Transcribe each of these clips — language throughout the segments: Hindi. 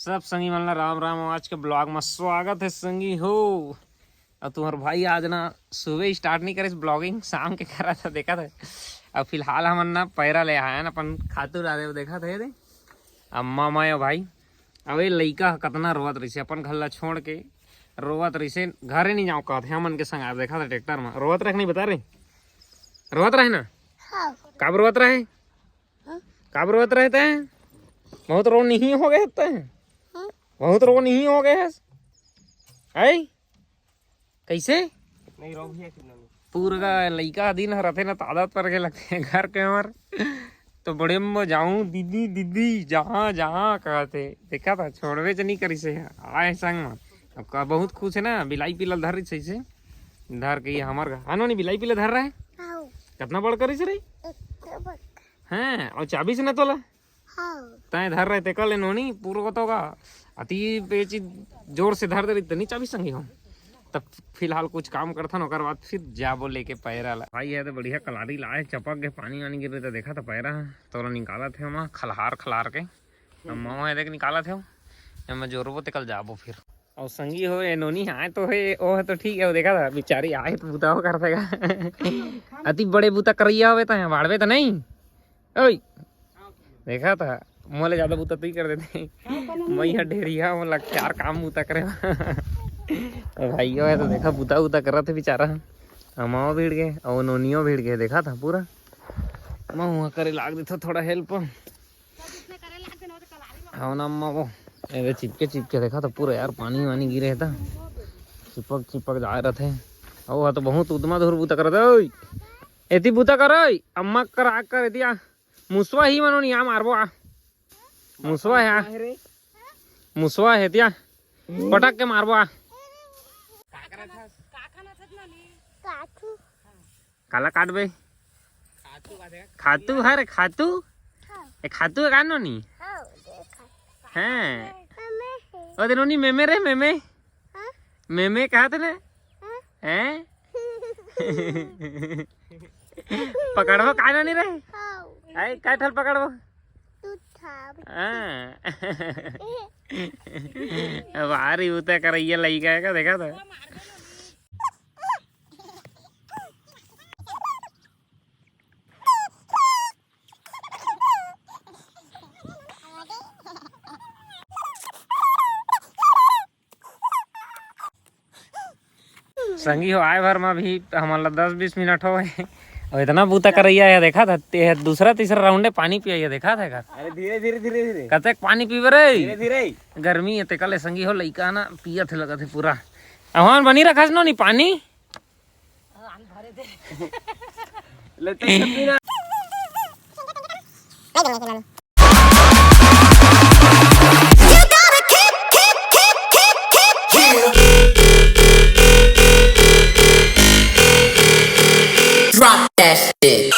सब संगी मन ला राम राम। आज के ब्लॉग में स्वागत है संगी हो। और तुम्हार भाई आज ना सुबह स्टार्ट नहीं करे ब्लॉगिंग, शाम के करा था देखा था। अब फिलहाल हम ना पैरा ले आया ना अपन खातू ला देखा था दे अम्मा मैं भाई। अब ये लइका कतना रोवत रही से अपन घर ला छोड़ के रोवत रही से घरे नहीं जाओ कहते हमन के संग देखा था ट्रैक्टर में रोवत रख नहीं बता रहे रोवत रहे ना कब रोवत रहे कब रोवत रहते हैं। बहुत रो नहीं हो गए बहुत रो नहीं हो गए है कैसे नहीं रो पूरा लइका दिन रहते ना आदत पर के लगते हैं घर के हमार तो बड़े में जाऊं दीदी दीदी जहाँ जहाँ कहते देखा था छोड़वे नहीं करी से आए संग में। अब का बहुत खुश है ना बिलाई पीला धर रही सही से धर के हमार आनो नहीं बिलाई पीला धर रहा है कितना बड़ करी से रही हैं और चाबी से ना तोला तय धर रहे थे कल नोनी पूरा तो का अति पेची जोर से धर दे रही नहीं चाबी संगी हम तब फिलहाल कुछ काम करता ना बाद फिर जाबो लेके पैरा ला भाई है तो बढ़िया कलाड़ी लाए चपक के पानी वानी गिर रहे थे देखा था पैरा तो निकाला थे हम खलहार खलार के माओ है देख निकाला थे मैं जोरबो ते कल जाबो फिर और संगी हो नोनी आए तो है वो है तो ठीक है वो देखा था बेचारी आए तो बूता हो कर देगा अति बड़े बूता करैया हुए तो बाड़वे तो नहीं ओए देखा था मोले ज्यादा बूता तो ही कर देते मैं यहाँ ढेरिया वो लग चार काम बूता करे भाई है तो देखा बूता बूता कर रहा था बेचारा माओ भीड़ गए और नोनियो भीड़ गए देखा था पूरा मैं वहाँ करे लाग दी था थोड़ा हेल्प हाँ ना अम्मा वो चिपके चिपके देखा था पूरा यार पानी वानी गिरे था चिपक चिपक जा रहे थे और तो बहुत उदमा धुर बूता कर एती बूता कर अम्मा करा कर दिया मुसवा ही मनो नहीं मारबो आ मुसवा है मुसवा है त्या पटक के मारबो आ काला काट बे खातू है रे खातू ए खातू है कानो नी हैं ओ देनो नी मेमे रे मेमे मेमे कहा थे ना हैं पकड़बो कानो नहीं रे आई काठल पकड़बो भारी उतर कर लइका का देखा था संगी हो आए भर में भी हमारा 10-20 मिनट हो गए और इतना बूता करैया है देखा था दूसरा तीसरा राउंड है पानी पिया देखा था घर अरे धीरे धीरे धीरे धीरे कते पानी पीवे रे धीरे धीरे गर्मी है ते कल संगी हो लइका ना पिया थे लगा थे पूरा अहन बनी रखा नो नी पानी भरे दे लेते सब Drop that shit.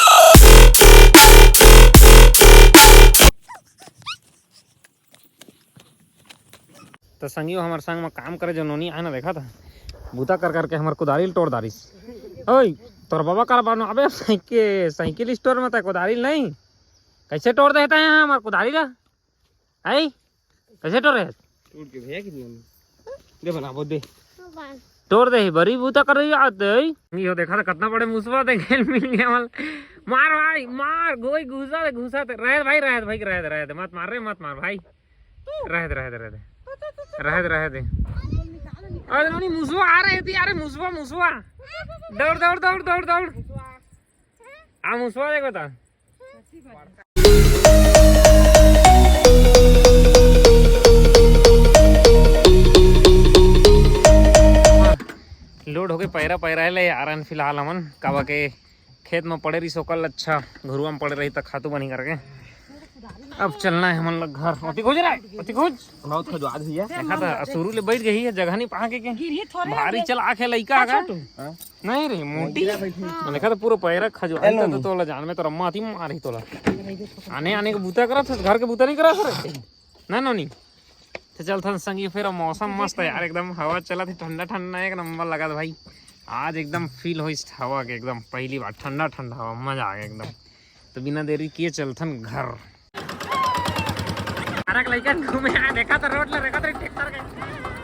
तो संगी हमारे संग में काम करे जो नोनी आए ना देखा था बूता कर करके हमारे कुदारी तोड़ दारिस ओए तोर बाबा कर बानो अबे साइकिल स्टोर में था कुदारी नहीं कैसे तोड़ देता है हमारे कुदारी ला आई कैसे तोड़ रहे टूट के भैया कितनी दे बनाबो दे तोड़ दे बड़ी बूता कर रही आते यो देखा था कितना बड़े मुसवा थे खेल मिल गया मार भाई मार गोई घुसा रहे भाई मत मार भाई रहे दे अरे नोनी मुसवा आ रहे थे अरे मुसवा दौड़ आ मुसवा देखो था लोड हो गए पैरा ले आ रहा फिलहाल हमन कावा के खेत में पड़े रही सोकल अच्छा घुरुआ में पड़े रही तक खातू बनी करके अब चलना है हमन लोग घर अति खोज रहा है अति खोज बहुत खजवा दिया देखा था शुरू ले बैठ गई है जगह नहीं पा के भारी चल आखे लइका आगा नहीं रे मोटी देखा था पूरा पैरा खजवा तो तोला जान में तो रम्मा आती मारी तोला आने के बूता करा था घर के बूता नहीं करा था ना नोनी तो चलता संगी फिर मौसम मस्त है यार एकदम हवा चला थी ठंडा ठंडा एक नंबर लगा था भाई आज एकदम फील हो इस हवा के एकदम पहली बार ठंडा ठंडा हवा मजा आ गया एकदम। तो बिना देरी किए चलथन घर अरे लइका घूमे आ देखा तो रोड ले देखा तो ट्रैक्टर के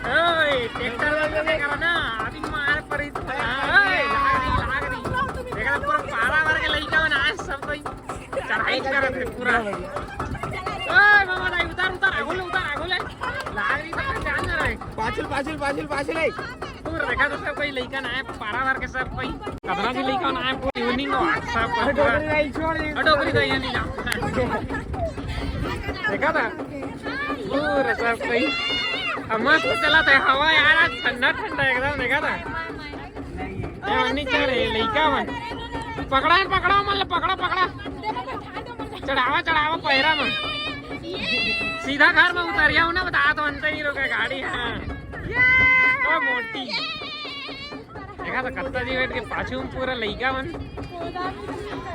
ओए ट्रैक्टर वाले ले करा ना अभी मार पड़ी तो ओए लाग रही देखा तो पूरा पारा भर के लइका बना सब कोई चढ़ाई कर रहे पूरा ओए मामा नहीं उतार उतार आगो ले लाग रही तो जान जा रहे पाछल है पूरा देखा तो सब कोई लइका ना है पारा भर के सब कोई कतरा जी लइका ना है पूरी इवनिंग हो सब डोगरी तो ये नहीं ना देखा था पूरा सब कोई अब मस्त चला था हवा यार आज ठंडा ठंडा एकदम देखा था ये वन्नी चल रही लइका मन पकड़ा मन पकड़ा चढ़ावा पैरा में सीधा घर में उतरिया हूँ ना बता तो अंत ही रोका गाड़ी हाँ ओ मोटी देखा था कत्ता जी बैठ के पाछू में पूरा लइका मन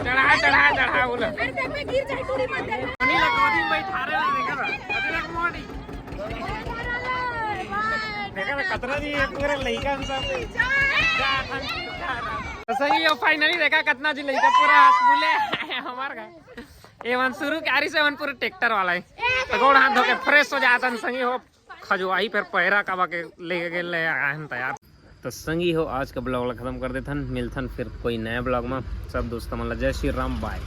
चढ़ा बोला देखा था कतरा जी पूरा लइका सब सही हो फाइनली देखा कितना जी लइका पूरा हाथ बुले हमार का एवन शुरू क्यारी से वन पूरा ट्रैक्टर वाला है तो गोड़ हाथ धो के फ्रेश हो जाता संगी हो खजवाई फिर पैरा कबा के लेके गेले आहन तैयार तो संगी हो आज का ब्लॉग खत्म कर देथन मिलथन फिर कोई नया ब्लॉग में सब दोस्तों मतलब जय श्री राम बाय।